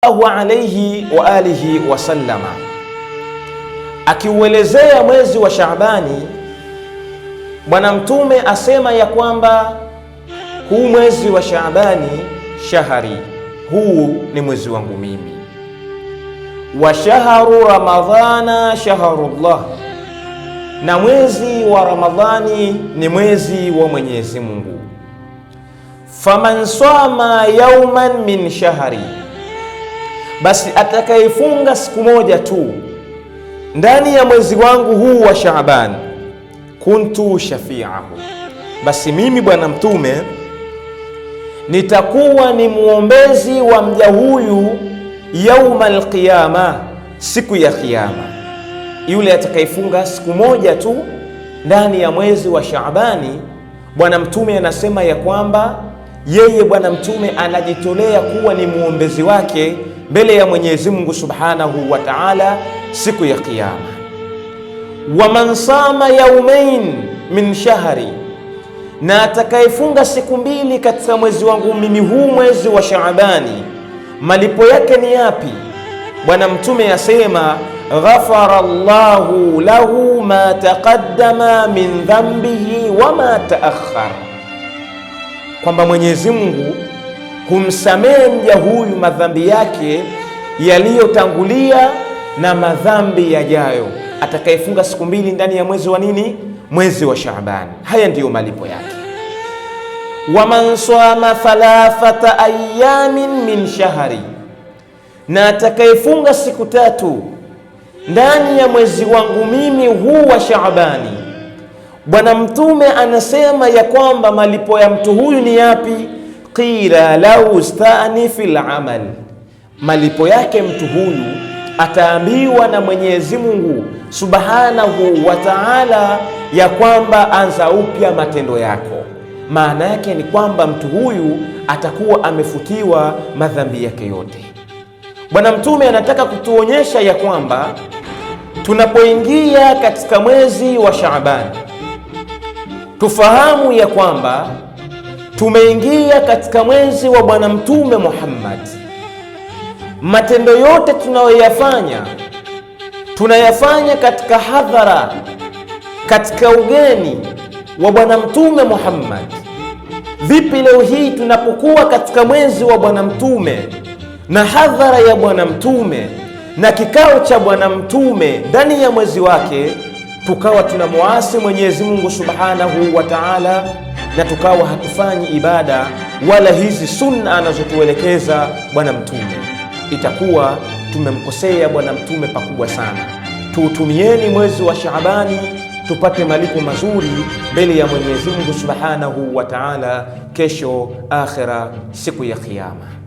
alayhi wa alihi wasallama, akiuelezea mwezi wa Shaabani, Bwana Mtume asema ya kwamba huu mwezi wa Shaabani shahari, huu ni mwezi wangu mimi, wa shahru ramadhana shahrullah, na mwezi wa Ramadhani ni mwezi wa Mwenyezi Mungu. Faman sama yawman min shahri, basi atakayefunga siku moja tu ndani ya mwezi wangu huu wa Shaaban, kuntu shafi'ahu, basi mimi Bwana Mtume nitakuwa ni muombezi wa mja huyu yaumal qiyama, siku ya Kiyama. Yule atakayefunga siku moja tu ndani ya mwezi wa Shaabani, Bwana Mtume anasema ya kwamba yeye Bwana Mtume anajitolea kuwa ni muombezi wake mbele ya Mwenyezi Mungu Subhanahu wa Ta'ala siku ya Kiyama. Wa man sama yaumain min shahri, na atakayefunga siku mbili katika mwezi wangu mimi huu mwezi wa Shaabani, malipo yake ni yapi? Bwana Mtume asema ghafara Allahu lahu ma taqaddama min dhanbihi wa ma taakhar, kwamba Mwenyezi Mungu humsamehe mja huyu madhambi yake yaliyotangulia na madhambi yajayo, atakayefunga siku mbili ndani ya mwezi wa nini? Mwezi wa Shaabani. Haya ndiyo malipo yake. Wa man sama thalathata ayamin min shahri, na atakayefunga siku tatu ndani ya mwezi wangu mimi huu wa Shaabani, Bwana Mtume anasema ya kwamba malipo ya mtu huyu ni yapi? Qila lau stani fil amal, malipo yake mtu huyu ataambiwa na Mwenyezi Mungu Subhanahu wa Ta'ala ya kwamba anza upya matendo yako. Maana yake ni kwamba mtu huyu atakuwa amefutiwa madhambi yake yote. Bwana Mtume anataka kutuonyesha ya kwamba tunapoingia katika mwezi wa Shaaban, tufahamu ya kwamba tumeingia katika mwezi wa Bwana Mtume Muhammad. Matendo yote tunayoyafanya tunayafanya katika hadhara, katika ugeni wa Bwana Mtume Muhammad. Vipi leo hii tunapokuwa katika mwezi wa Bwana Mtume na hadhara ya Bwana Mtume na kikao cha Bwana Mtume ndani ya mwezi wake, tukawa tunamuasi Mwenyezi Mungu Subhanahu wa Ta'ala, na tukawa hatufanyi ibada wala hizi sunna anazotuelekeza Bwana Mtume, itakuwa tumemkosea Bwana Mtume pakubwa sana. Tuutumieni mwezi wa Shaabani tupate malipo mazuri mbele ya Mwenyezi Mungu Subhanahu wa Ta'ala kesho akhira, siku ya Kiyama.